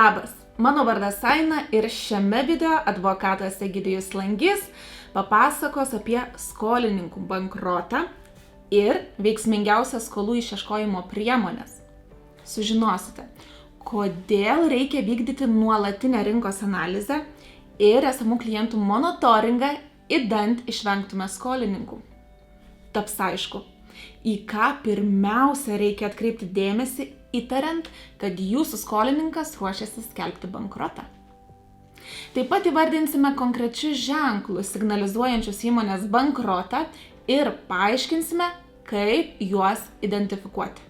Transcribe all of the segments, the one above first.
Labas, mano vardas Aina ir šiame video advokatas Egidijus Langys papasakos apie skolininkų bankrotą ir veiksmingiausias skolų išieškojimo priemonės. Sužinosite, kodėl reikia vykdyti nuolatinę rinkos analizę ir esamų klientų monitoringą, idant išvengtume skolininkų. Taps aišku, į ką pirmiausia reikia atkreipti dėmesį, įtariant, kad jūsų skolininkas ruošiasi skelbti bankrotą. Taip pat įvardinsime konkrečius ženklus signalizuojančius įmonės bankrotą ir paaiškinsime, kaip juos identifikuoti.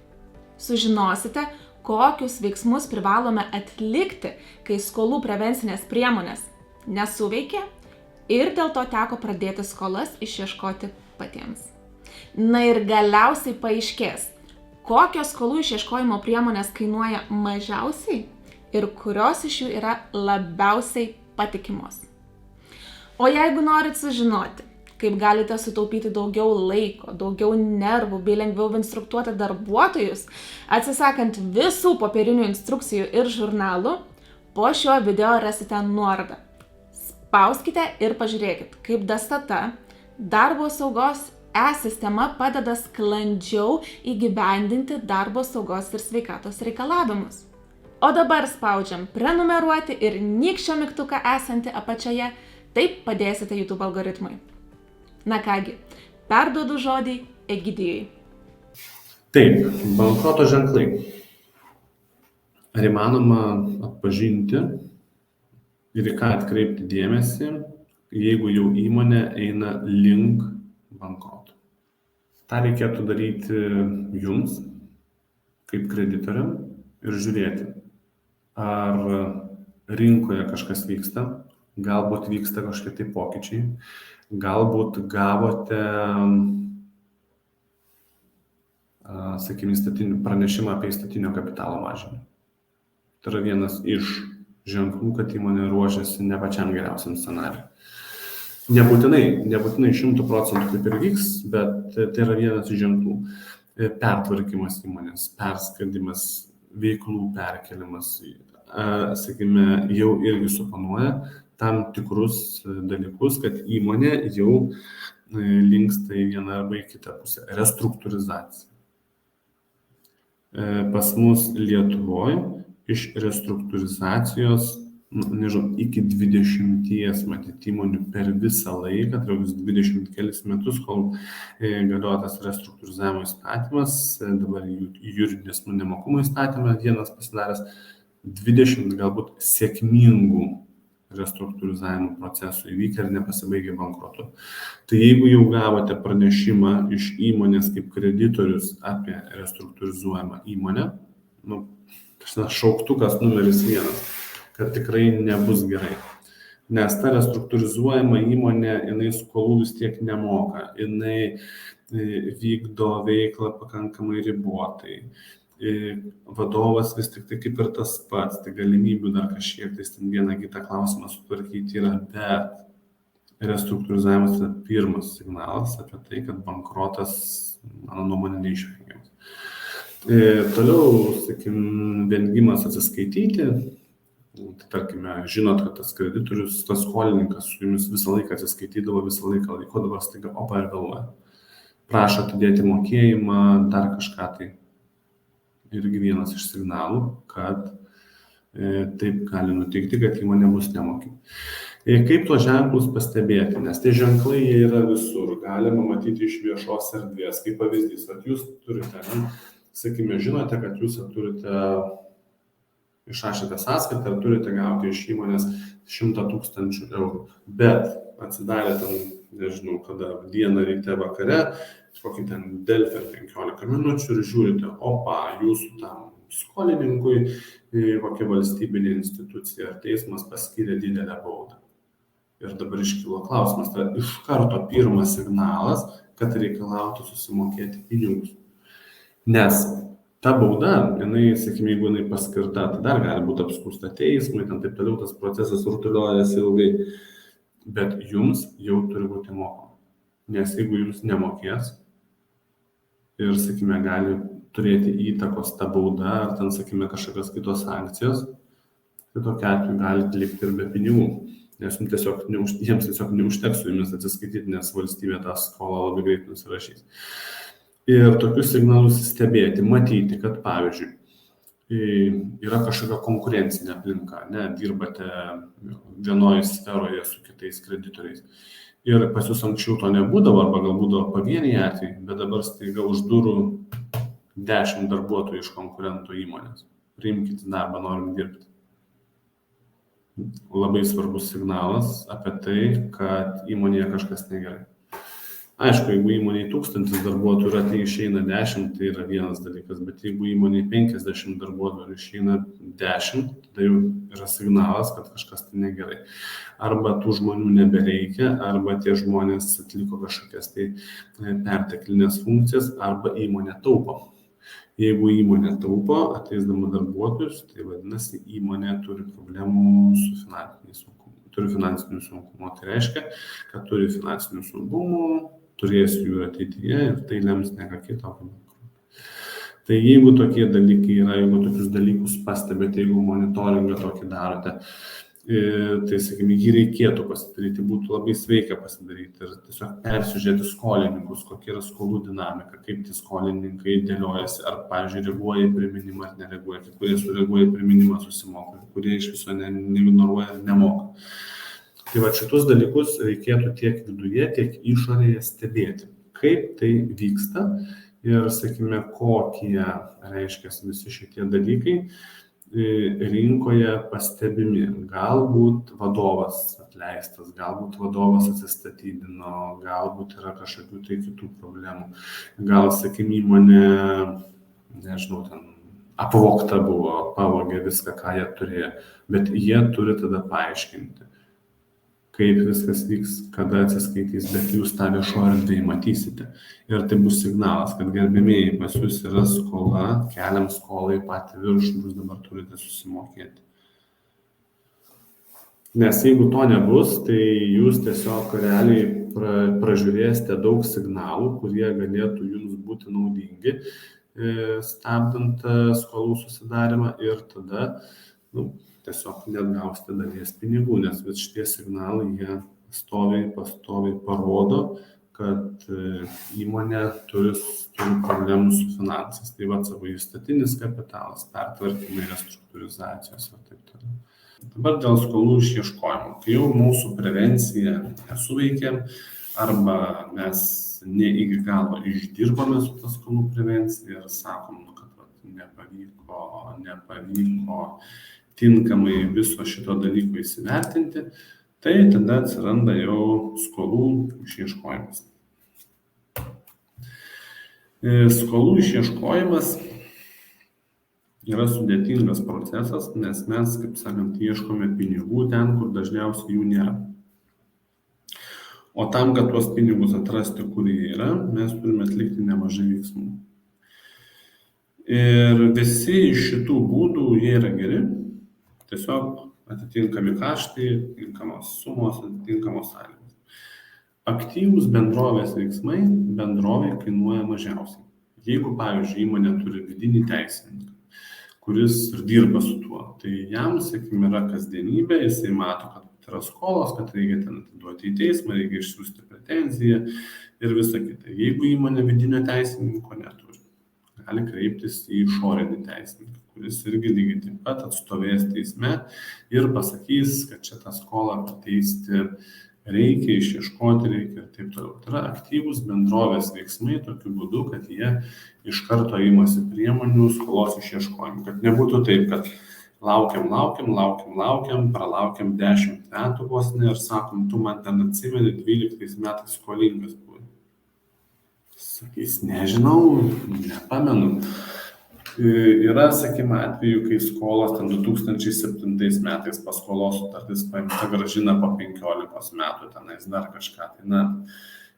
Sužinosite, kokius veiksmus privalome atlikti, kai skolų prevencinės priemonės nesuveikė ir dėl to teko pradėti skolas išieškoti patiems. Na ir galiausiai paaiškės, kokios skolų išieškojimo priemonės kainuoja mažiausiai ir kurios iš jų yra labiausiai patikimos. O jeigu norit sužinoti, kaip galite sutaupyti daugiau laiko, daugiau nervų bei lengviau instruktuoti darbuotojus, atsisakant visų popierinių instrukcijų ir žurnalų, po šio video rasite nuorodą. Spauskite ir pažiūrėkit, kaip Dastat darbo saugos e-sistema padeda sklandžiau įgyvendinti darbo saugos ir sveikatos reikalavimus. O dabar spaudžiam prenumeruoti ir nykščio mygtuką esantį apačioje, taip padėsite YouTube algoritmui. Na kągi, perduodu žodį Egidijui. Taip, bankroto ženklai. Ar įmanoma atpažinti ir į ką atkreipti dėmesį, jeigu jau įmonė eina link bankroto? Ta reikėtų daryti jums, kaip kreditoriam, ir žiūrėti, ar rinkoje kažkas vyksta, galbūt vyksta kažkokie tai pokyčiai, galbūt gavote, pranešimą apie įstatinio kapitalo mažinimą. Tai yra vienas iš ženklų, kad įmonė ruošiasi ne pačiam geriausiam scenarijui. Nebūtinai 100% taip ir vyks, bet tai yra vienas iš ženklų. Pertvarkymas įmonės, perskraidimas, veiklų perkeliamas, jau irgi suponuoja tam tikrus dalykus, kad įmonė jau linksta į vieną arba į kitą pusę. Restruktūrizacija. Pas mus Lietuvoje iš restruktūrizacijos iki 20 matyt įmonių per visą laiką, tai 20 kelis metus, kol galioja tas restruktūrizavimo įstatymas, dabar juridinis nemokumo įstatymas vienas pasidaręs, 20 galbūt sėkmingų restruktūrizavimo procesų įvykę ir nepasibaigė bankrotu. Tai jeigu jau gavote pranešimą iš įmonės kaip kreditorius apie restruktūrizuojamą įmonę, šauktukas numeris 1. Kad tikrai nebus gerai. Nes ta restruktūrizuojama įmonė, jinai skolų vis tiek nemoka, jinai vykdo veiklą pakankamai ribotai. Vadovas vis tik tai kaip ir tas pats, tai galimybių dar kažkiek, tai vieną kitą klausimą sutvarkyti yra, bet restruktūrizavimas yra pirmas signalas apie tai, kad bankrotas, mano nuomonė, neišvengiamas. Toliau, vengimas atsiskaityti. Tai tarkime, žinot, kad tas kreditorius, tas skolininkas su jumis visą laiką atsiskaitydavo, visą laiką laiko, dabar staiga ir vėluoja. Prašo atidėti mokėjimą, dar kažką tai. Irgi vienas iš signalų, kad taip gali nutikti, kad įmonė bus nemoki. Kaip tuos ženklus pastebėti? Nes tie ženklai jie yra visur, galima matyti iš viešos erdvės. Kaip pavyzdys, kad jūs turite, žinote, kad jūs turite išrašėte sąskaitą ir turite gauti iš įmonės 100 000 eurų. Bet atsidarė ten, kada dieną ryte vakare, kokį ten Delfį 15 minučių ir žiūrite, jūsų tam skolininkui kokia valstybinė institucija ar teismas paskyrė didelę baudą. Ir dabar iškilo klausimas, tai iš karto pirmas signalas, kad reikalautų susimokėti pinigus. Nes ta bauda, jeigu jinai paskirta, tai dar gali būti apskųsta teismui, taip toliau tas procesas rutuliojasi ilgai, bet jums jau turi būti mokama. Nes jeigu jums nemokės ir, gali turėti įtakos ta bauda, ar ten, kažkokios kitos sankcijos, tai tokiu atveju galite likti ir be pinigų, nes jiems tiesiog neužteks su jumis atsiskaityti, nes valstybė tą skolą labai greit nusirašys. Ir tokius signalus stebėti, matyti, kad pavyzdžiui, yra kažkokia konkurencinė aplinka, dirbate vienoje sferoje su kitais kreditoriais. Ir pas jūs anksčiau to nebūdavo, arba gal būdavo pavieniai atvejai, bet dabar staiga už durų 10 darbuotojų iš konkurentų įmonės. Priimkite darbą, norim dirbti. Labai svarbus signalas apie tai, kad įmonėje kažkas negerai. Aišku, jeigu įmonėje 1000 darbuotojų ir išeina 10, tai yra vienas dalykas, bet jeigu įmonėje 50 darbuotojų ir išeina 10, tai jau yra signalas, kad kažkas tai negerai. Arba tų žmonių nebereikia, arba tie žmonės atliko kažkokias tai perteklinės funkcijas, arba įmonė taupo. Jeigu įmonė taupo, ateisdama darbuotojus, tai vadinasi, įmonė turi problemų su finansiniu sunkumu. Tai reiškia, kad turi finansinių sunkumų, turės jų ateityje ir tai lems ne ką kitą. Tai jeigu tokie dalykai yra, jeigu tokius dalykus pastebėte, jeigu monitoringą tokį darote, tai, sakykime, jį reikėtų pasidaryti, būtų labai sveika pasidaryti ir tiesiog persižiūrėti skolininkus, kokia yra skolų dinamika, kaip tie skolininkai dėliojasi, ar, pavyzdžiui, reaguoja į priminimą ar nereaguoja, kai kurie sureaguoja į priminimą susimoka, kurie iš viso neignoruoja ir nemoka. Tai va šitus dalykus reikėtų tiek viduje, tiek išorėje stebėti, kaip tai vyksta ir, sakykime, kokie reiškia visi šitie dalykai rinkoje pastebimi. Galbūt vadovas atleistas, galbūt vadovas atsistatydino, galbūt yra kažkokių tai kitų problemų. Gal, sakykime, įmonė, nežinau, ten apvogta buvo, pavogė viską, ką jie turėjo, bet jie turi tada paaiškinti, kaip viskas vyks, kada atsiskaitys, bet jūs tą viešoje erdvėje matysite. Ir tai bus signalas, kad gerbėmėjai, pas jūs yra skola, keliam skolą į patį viršų, jūs dabar turite susimokėti. Nes jeigu to nebus, tai jūs tiesiog realiai pražiūrėsite daug signalų, kurie galėtų jums būti naudingi, stabdant skolų susidarimą ir tada, tiesiog neatgausite dalies pinigų, nes vis šitie signalai, jie pastoviai parodo, kad įmonė turi problemų su finansais. Tai va savo įstatinis kapitalas, pertvarkymai, restruktūrizacijos ir taip toliau. Dabar dėl skolų išieškojimo. Kai jau mūsų prevencija nesuveikė, arba mes ne iki galo išdirbame su tą skolų prevencija ir sakom, kad nepavyko tinkamai viso šito dalyko įsivertinti, tai tada atsiranda jau skolų išieškojimas. Skolų išieškojimas yra sudėtingas procesas, nes mes, kaip sakant, ieškome pinigų ten, kur dažniausiai jų nėra. O tam, kad tuos pinigus atrasti, kur jie yra, mes turime atlikti nemažai veiksmų. Ir visi iš šitų būdų jie yra geri, tiesiog atitinkami kaštai, atitinkamos sumos, atitinkamos sąlygos. Aktyvūs bendrovės veiksmai bendrovė kainuoja mažiausiai. Jeigu, pavyzdžiui, įmonė turi vidinį teisininką, kuris ir dirba su tuo, tai jam, sakykime, yra kasdienybė, jisai mato, kad yra skolos, kad reikia ten atiduoti į teismą, reikia išsiųsti pretenziją ir visa kita. Jeigu įmonė vidinio teisininko neturi, gali kreiptis į išorinį teisininką, kuris irgi lygiai taip pat atstovės teisme ir pasakys, kad čia tą skolą pateisti reikia, išieškoti reikia ir taip toliau. Tai yra aktyvūs bendrovės veiksmai tokiu būdu, kad jie iš karto imasi priemonių skolos išieškojimui. Kad nebūtų taip, kad laukiam, pralaukiam 10 metų vos ne ir sakom, tu man ten atsimeni 12 metais skolingas buvai. Sakys, nežinau, nepamenu. Yra, sakykime, atveju, kai skolos ten 2007 metais paskolos sutartis paimta grąžina po 15 metų, tenais dar kažką. Tai,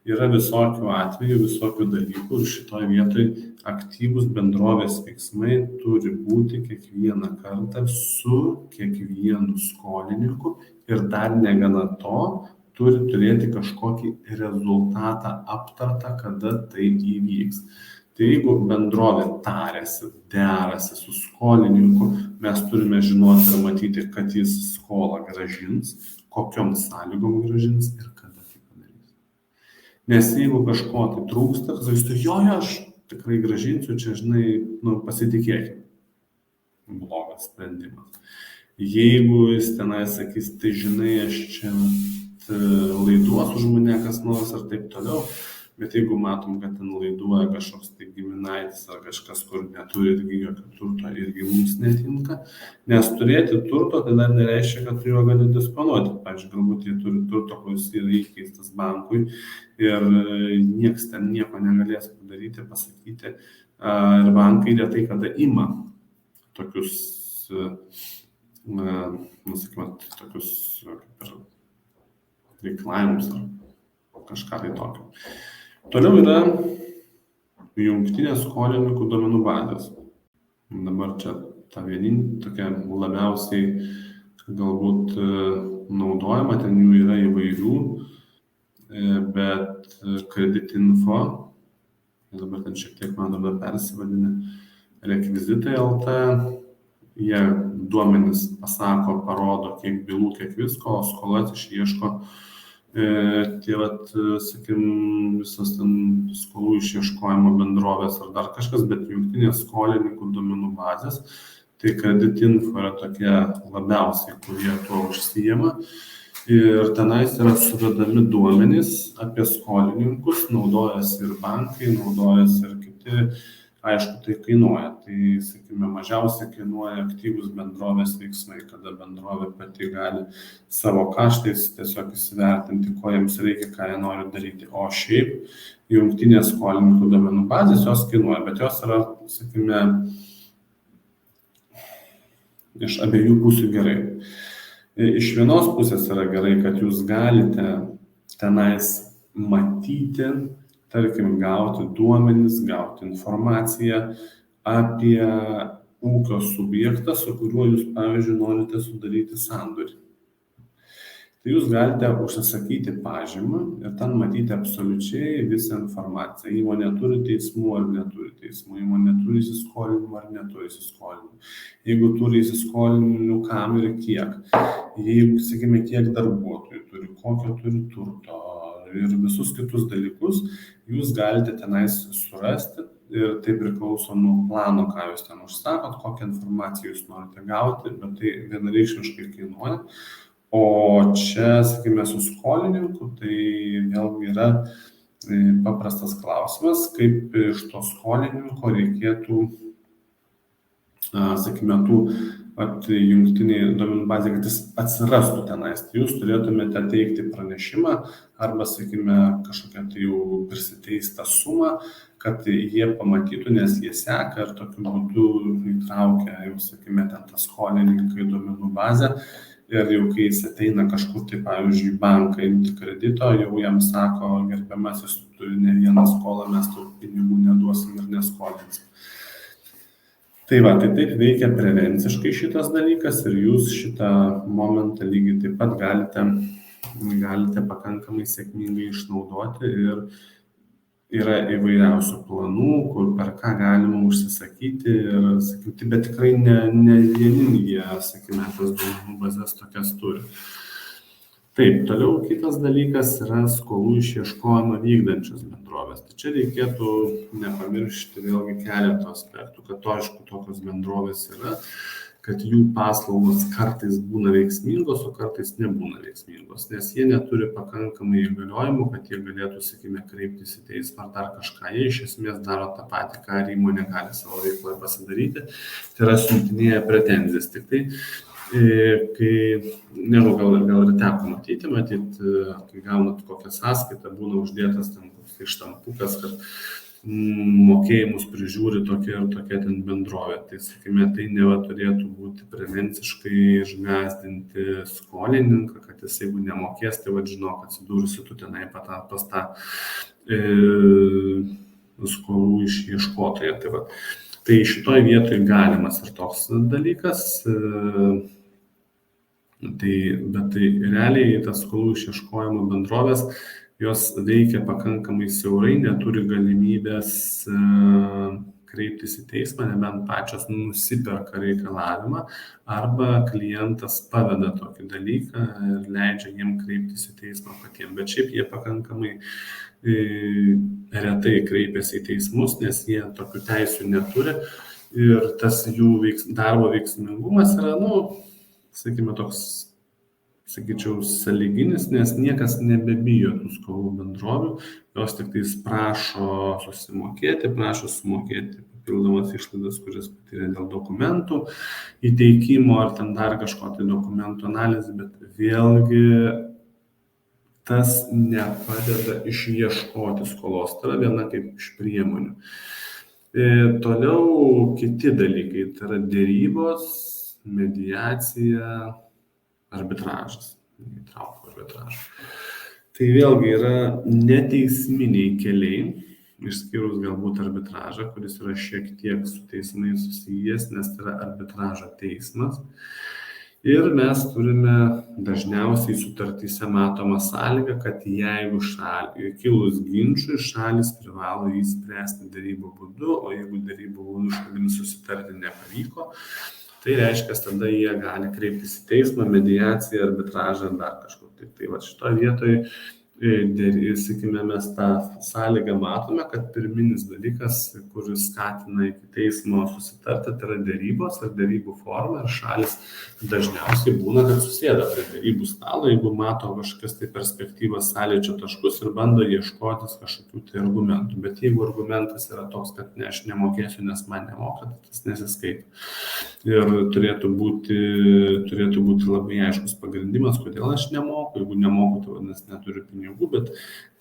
yra visokių atvejų, visokių dalykų ir šitoje vietoje aktyvūs bendrovės veiksmai turi būti kiekvieną kartą su kiekvienu skolininku ir dar negana to turi turėti kažkokį rezultatą aptartą, kada tai įvyks. Tai jeigu bendrovė tarėsi, derasi su skolininku, mes turime žinoti ir matyti, kad jis skolą gražins, kokiom sąlygom gražins ir kada tai padarys. Nes jeigu kažko tai trūksta, sakysiu, jo, aš tikrai gražinsiu, čia, žinai, pasitikėkime. Blogas sprendimas. Jeigu jis tenai sakys, tai žinai, aš čia laiduos už mane kas nors ar taip toliau, bet jeigu matom, kad ten laiduoja kažkoks tai giminaitis ar kažkas, kur neturi irgi jokio turto, irgi mums netinka, nes turėti turto tai dar nereiškia, kad tu juo gali disponuoti. Pavyzdžiui, galbūt jie turi turto, kuris yra įkeistas bankui ir nieks ten nieko negalės padaryti, pasakyti. Ir bankai retai kada ima tokius, sakykime, tokius reikalavimus ar kažką tai tokio. Toliau yra jungtinės skolininkų duomenų bazės. Dabar čia ta vienintelė tokia labiausiai galbūt naudojama, ten jų yra įvairių, bet Kreditinfo, dabar ten šiek tiek man dabar persivadinę, rekvizitai LT, jie duomenis pasako, parodo, kiek bylų, kiek visko, o skolas išieško tie, sakykim, visas ten skolų išieškojimo bendrovės ar dar kažkas, bet jungtinės skolininkų duomenų bazės, tai Kreditinfo yra tokie labiausiai, kurie tuo užsijema. Ir tenais yra suvedami duomenys apie skolininkus, naudojasi ir bankai, naudojasi ir kiti. Aišku, tai kainuoja. Tai, sakykime, mažiausiai kainuoja aktyvus bendrovės veiksmai, kada bendrovė pati gali savo kaštais tiesiog įsivertinti, ko jiems reikia, ką jie nori daryti. O šiaip jungtinės skolininkų duomenų bazės jos kainuoja, bet jos yra, sakykime, iš abiejų pusių gerai. Iš vienos pusės yra gerai, kad jūs galite tenais matyti, tarkim, gauti duomenis, gauti informaciją apie ūkio subjektą, su kuriuo jūs, pavyzdžiui, norite sudaryti sandorį. Tai jūs galite užsisakyti pažymą ir ten matyti absoliučiai visą informaciją. Įmonė turi teismų ar neturi teismų, įmonė turi įsiskolinimų ar neturi įsiskolinimų. Jeigu turi įsiskolinimų, kam ir kiek. Jeigu, sakykime, kiek darbuotojų turi, kokio turi turto ir visus kitus dalykus, jūs galite tenais surasti ir tai priklauso nuo plano, ką jūs ten užsakot, kokią informaciją jūs norite gauti, bet tai vienareikšmiškai kainuoja. O čia, sakykime, su skolininku, tai vėlgi yra paprastas klausimas, kaip iš to skolininko reikėtų, sakykime, tų jungtiniai duomenų bazė, kad jis atsirastų tenais. Tai jūs turėtumėte teikti pranešimą arba, sakykime, kažkokią tai jau prisiteistą sumą, kad jie pamatytų, nes jie seka ir tokiu būdu įtraukia, jau, sakykime, ten tą skolininką į duomenų bazę. Ir jau kai jis ateina kažkur, tai pavyzdžiui, banką imti kredito, jau jam sako, gerbiamasis, tu turi ne vieną skolą, mes tau pinigų neduosim ir neskolinsim. Tai va, tai taip veikia prevenciškai šitas dalykas ir jūs šitą momentą lygiai taip pat galite pakankamai sėkmingai išnaudoti ir yra įvairiausių planų, kur per ką galima užsisakyti ir sakyti, bet tikrai ne vieningi, sakykime, tas duomenų bazės tokias turi. Taip, toliau kitas dalykas yra skolų išieškojimą vykdančios bendrovės. Tai čia reikėtų nepamiršti vėlgi keletų aspektų, kad aišku tokios bendrovės yra, kad jų paslaugos kartais būna veiksmingos, o kartais nebūna veiksmingos, nes jie neturi pakankamai įgaliojimų, kad jie galėtų, sakykime, kreiptis į teismą ar dar kažką. Jie iš esmės daro tą patį, ką ir įmonė gali savo veikloje pasidaryti, tai yra siuntinėja pretenzijas. Tik tai, kai, nežinau, gal ir teko matyti, kai gaunat kokią sąskaitą, būna uždėtas ten koks štampukas, kad mokėjimus prižiūri tokia ir tokia ten bendrovė. Tai, sakykime, tai neva turėtų būti prevenciškai išgąsdinti skolininką, kad jis jeigu nemokės, tai žinok, atsidūrusi tu tenai pas tą skolų išieškotoją. Tai šitoj vietoj galimas ir toks dalykas, bet tai realiai tas skolų išieškojimo bendrovės jos veikia pakankamai siaurai, neturi galimybės kreiptis į teismą, nebent pačios nusiperka reikalavimą arba klientas paveda tokį dalyką ir leidžia jiem kreiptis į teismą patiems. Bet šiaip jie pakankamai retai kreipiasi į teismus, nes jie tokių teisių neturi ir tas jų darbo veiksmingumas yra, sakykime, toks, sakyčiau, sąlyginis, nes niekas nebebijo tų skolų bendrovių, jos tik tais prašo sumokėti papildomas išlaidas, kuris patyrė dėl dokumentų įteikimo ar ten dar kažko tai dokumentų analizė, bet vėlgi tas nepadeda išieškoti skolos, tai yra viena kaip iš priemonių. Toliau kiti dalykai, tai yra derybos, mediacija, arbitražas, įtraukų arbitražą. Tai vėlgi yra neteisminiai keliai, išskyrus galbūt arbitražą, kuris yra šiek tiek su teismais susijęs, nes tai yra arbitražo teismas. Ir mes turime dažniausiai sutartyse matomą sąlygą, kad jeigu kilus ginčui, šalis privalo jį spręsti derybų būdu, o jeigu derybų būdu šalims susitarti nepavyko, tai reiškia, tada jie gali kreiptis į teismą, mediaciją, arbitražą ar dar kažkur. Tai va šitoje vietoje, sakykime, mes tą sąlygą matome, kad pirminis dalykas, kuris skatina iki teismo susitarti, tai yra derybos ar derybų forma ir šalis dažniausiai būna, kad susėda prie derybų stalo, jeigu mato kažkokias tai perspektyvas sąlyčio taškus ir bando ieškotis kažkokių tai argumentų. Bet jeigu argumentas yra toks, kad ne, aš nemokėsiu, nes man nemoka, tai tas nesiskaito. Ir turėtų būti labai aiškus pagrindimas, kodėl aš nemoku. Jeigu nemoku, tai vadinasi neturiu pinigų, bet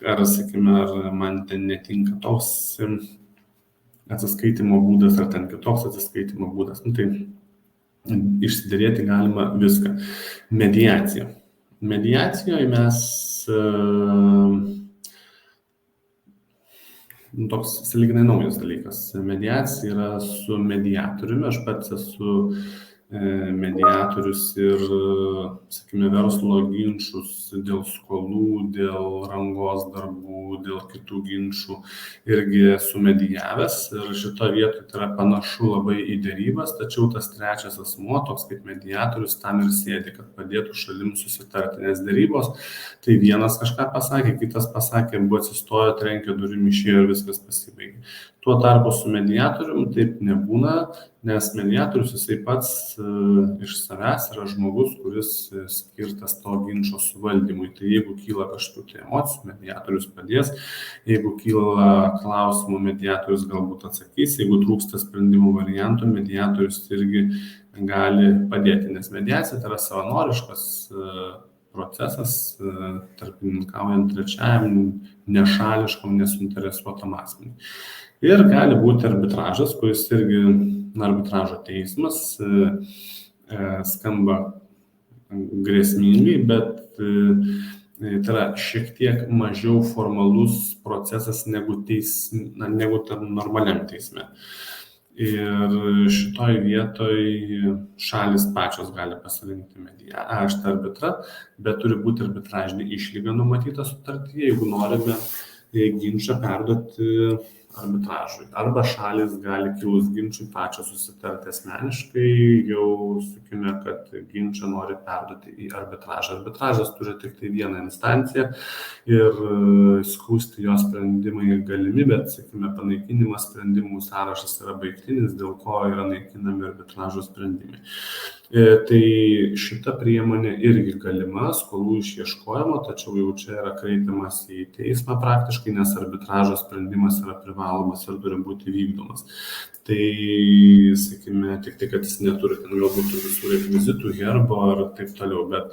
sakykime, ar man ten netinka toks atsiskaitimo būdas, ar ten kitoks atsiskaitimo būdas. Tai išsiderėti galima viską. Mediacija. Mediacijoje mes toks sąlyginai naujas dalykas. Mediacija yra su mediatoriumi. Aš pats esu mediatorius ir, sakykime, verslo ginčus dėl skolų, dėl rangos darbų, dėl kitų ginčų irgi esu medijavęs. Ir šitoje vietoje tai yra panašu labai į derybas, tačiau tas trečias asmuo, toks kaip mediatorius, tam ir sėdi, kad padėtų šalims susitarti. Nes derybos, tai vienas kažką pasakė, kitas pasakė, buvo atsistojo, trenkė durim, išėjo ir viskas pasibaigė. Tuo tarpu su mediatoriumi taip nebūna, nes mediatorius jisai pats iš savęs yra žmogus, kuris skirtas to ginčo suvaldymui. Tai jeigu kyla kažkokių tai emocijų, mediatorius padės, jeigu kyla klausimų, mediatorius galbūt atsakys, jeigu trūksta sprendimų variantų, mediatorius irgi gali padėti, nes mediacija tai yra savanoriškas procesas, tarpininkaujant trečiajam, nešališkam, nesuinteresuotam asmeniui. Ir gali būti arbitražas, kuris irgi arbitražo teismas skamba grėsmingai, bet tai yra šiek tiek mažiau formalus procesas negu normaliam teisme. Ir šitoj vietoj šalis pačios gali pasirinkti arbitrą, bet turi būti arbitražinė išlyga numatyta sutartyje, jeigu norime ginčą perduoti arbitražui. Arba šalis gali kilus ginčui pačios susitarti asmeniškai, jau sakykime, kad ginčą nori perduoti į arbitražą. Arbitražas turi tik tai vieną instanciją ir skųsti jo sprendimai galimi, bet, sakykime, panaikinimas sprendimų sąrašas yra baigtinis, dėl ko yra naikinami arbitražo sprendimai. Tai šita priemonė irgi galima skolų išieškojimo, tačiau jau čia yra kreipiamas į teismą praktiškai, nes arbitražo sprendimas yra privalomas ir turi būti vykdomas. Tai, sakykime, tik tai, kad jis neturi ten galbūt visų rekvizitų, herbo ar taip toliau, bet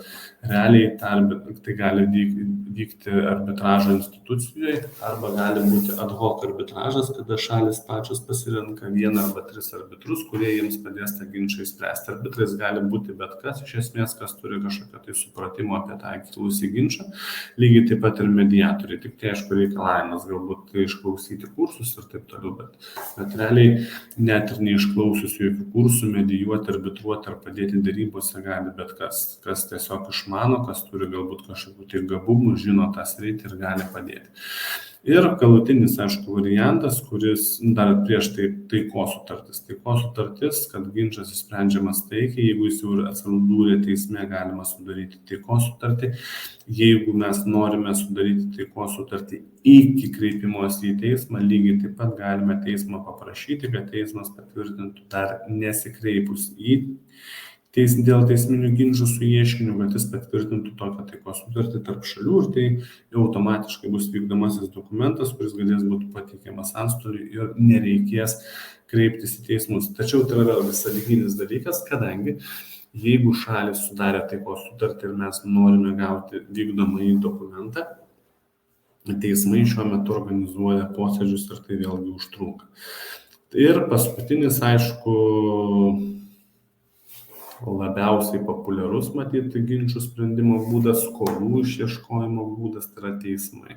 realiai tai gali vykti arbitražo institucijoje arba gali būti ad hoc arbitražas, kada šalis pačios pasirenka vieną arba tris arbitrus, kurie jiems padės tą ginčą išspręsti. Arbitrais gali būti bet kas, iš esmės, kas turi kažkokią tai supratimo apie tą kilusį ginčą, lygiai taip pat ir mediatoriai. Tik tai, aišku, reikalavimas galbūt išklausyti kursus ir taip toliau, bet realiai net ir neišklausius jokių kursų, medijuoti, arbitruoti ar padėti darybose gali bet kas tiesiog išmano, kas turi galbūt kažkokių tai gabumų, žino tą sritį ir gali padėti. Ir galutinis, aišku, variantas, kuris dar prieš tai taikos sutartis. Taikos sutartis, kad ginčas išsprendžiamas taikiai, jeigu jis jau atsidūrė teisme, galima sudaryti taikos sutartį. Jeigu mes norime sudaryti taikos sutartį iki kreipimosi į teismą, lygiai taip pat galime teismą paprašyti, kad teismas patvirtintų dar nesikreipus į dėl teisminių ginčų su ieškiniu, kad jis patvirtintų tokią taikos sutartį tarp šalių ir tai jau automatiškai bus vykdomasis dokumentas, kuris galės būti pateikiamas antstoliui ir nereikės kreiptis į teismus. Tačiau tai yra sąlyginis dalykas, kadangi jeigu šalis sudarė taikos sutartį ir mes norime gauti vykdomąjį dokumentą, teismai šiuo metu organizuoja posėdžius ir tai vėlgi užtrunka. Ir paskutinis, aišku, labiausiai populiarus matyti ginčių sprendimo būdas, skolų išieškojimo būdas, tai yra teismai.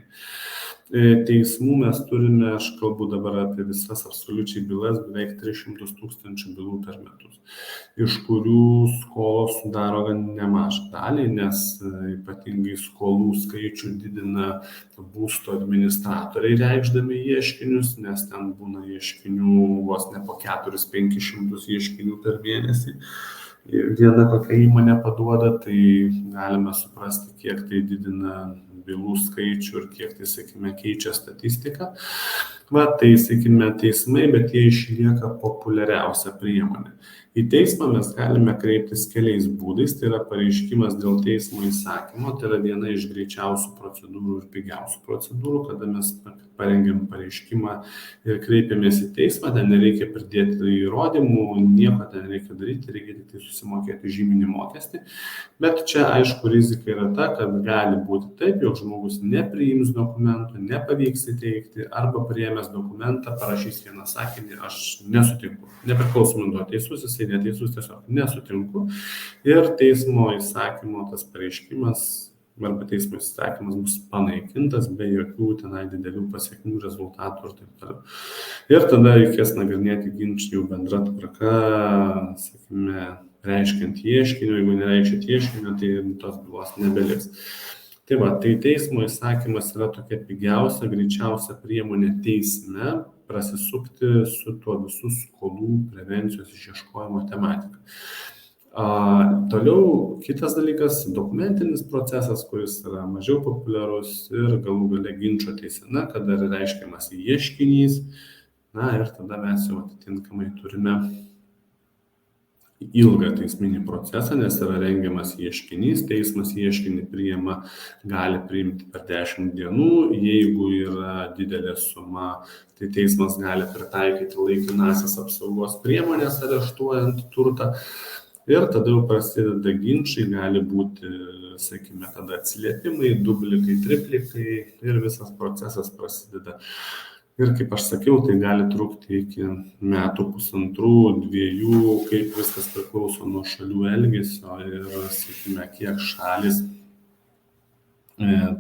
Teismų mes turime, aš kalbu dabar apie visas absoliučiai bylas, beveik 300 000 bylų per metus, iš kurių skolos sudaro gan nemažą dalį, nes ypatingai skolų skaičių didina būsto administratoriai reikšdami ieškinius, nes ten būna ieškinių vos ne po 400-500 ieškinių per mėnesį. Viena kokia įmonė paduoda, tai galime suprasti, kiek tai didina bylų skaičių ir kiek tai, sakykime, keičia statistiką. Tai, sakykime, teismai, bet jie išlieka populiariausia priemonė. Į teismą mes galime kreiptis keliais būdais, tai yra pareiškimas dėl teismo įsakymo, tai yra viena iš greičiausių procedūrų ir pigiausių procedūrų, kada mes parengiam pareiškimą ir kreipiamės į teismą, ten nereikia pridėti įrodymų, nieko ten nereikia daryti, reikia tik tai susimokėti žyminį mokestį, bet čia aišku rizika yra ta, kad gali būti taip, jog žmogus nepriims dokumentų, nepavyks įteikti arba priėmęs dokumentą parašys vieną sakinį, aš nesutinku, nepriklausomai nuo teisus, jisai neteisus, tiesiog nesutinku ir teismo įsakymo tas pareiškimas arba teismo įsakymas bus panaikintas be jokių tenai didelių pasiekmių, rezultatų ir taip toliau. Ir tada reikės nagrinėti ginčą jau bendra tvarka, sakykime, reiškiant ieškinio, jeigu nereiškiant ieškinio, tai tos bylos nebeliks. Tai teismo įsakymas yra tokia pigiausia, greičiausia priemonė teisme prasisukti su tuo visų skolų prevencijos išieškojimo tematika. Toliau kitas dalykas, dokumentinis procesas, kuris yra mažiau populiarus ir galų gale ginčo teisena, kada yra reiškiamas ieškinys, ir tada mes jau atitinkamai turime ilgą teisminį procesą, nes yra rengiamas ieškinys, teismas ieškinį gali priimti per 10 dienų, jeigu yra didelė suma, tai teismas gali pritaikyti laikinasias apsaugos priemonės areštuojant turtą. Ir tada jau prasideda ginčai, gali būti, sakykime, tada atsiliepimai, dublikai, triplikai ir visas procesas prasideda. Ir kaip aš sakiau, tai gali trukti iki metų, 1,5, 2, kaip viskas priklauso nuo šalių elgesio ir, sakykime, kiek šalis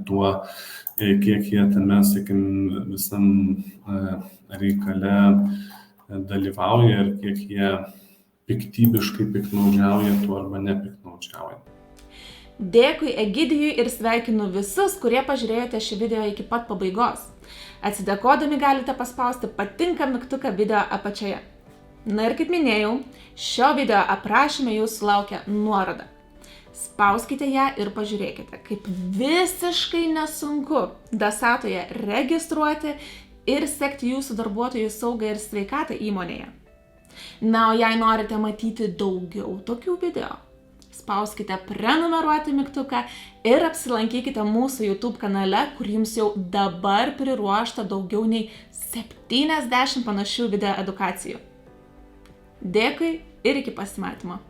tuo, kiek jie tame, sakykime, visam reikale dalyvauja ir kiek jie piktybiškai piknaudžiauja tuo arba nepiknaudžiauja. Dėkui Egidijui ir sveikinu visus, kurie pažiūrėjote šį video iki pat pabaigos. Atsidėkodami galite paspausti patinka mygtuką video apačioje. Na ir kaip minėjau, šio video aprašyme jūsų laukia nuoroda. Spauskite ją ir pažiūrėkite, kaip visiškai nesunku Dasatoje registruoti ir sekti jūsų darbuotojų saugą ir sveikatą įmonėje. O jei norite matyti daugiau tokių video, spauskite prenumeruoti mygtuką ir apsilankykite mūsų YouTube kanale, kur jums jau dabar priruošta daugiau nei 70 panašių video edukacijų. Dėkui ir iki pasimatymo.